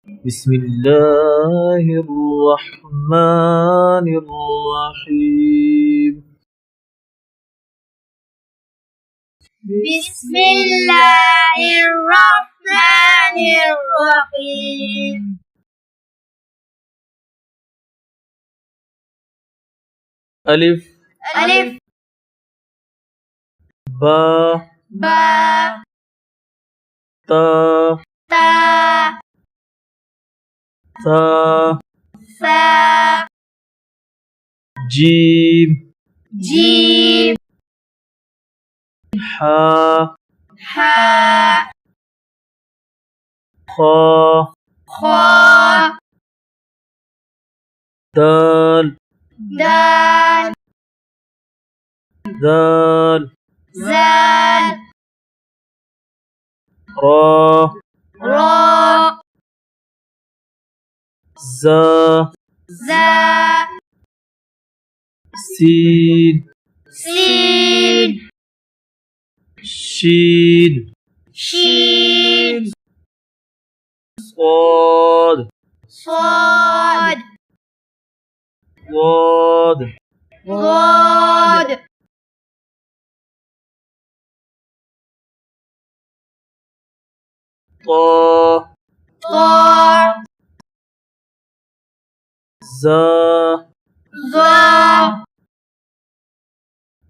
بسم الله الرحمن الرحيم. بسم الله الرحمن الرحيم. ألف ألف با با تا تا ثا ثا جيم جيم حا حاء خا خاء دال دال ذال زال را را زا زا سين سين شين شين صاد صاد ضاد ضاد طا طا زا ظا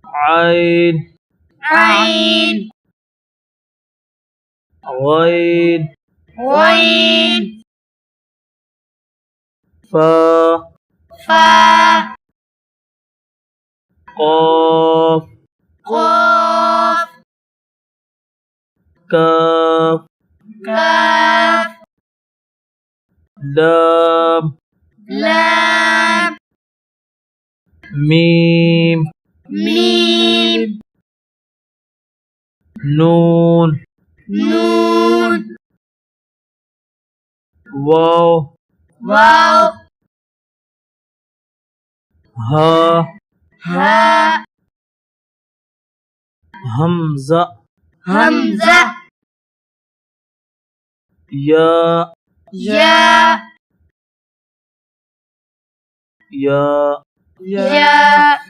عين عين غين غين فا فا قاف قاف كاف كاف لام لام ميم ميم نون نون واو واو ها ها همزة همزة يا يا يا يا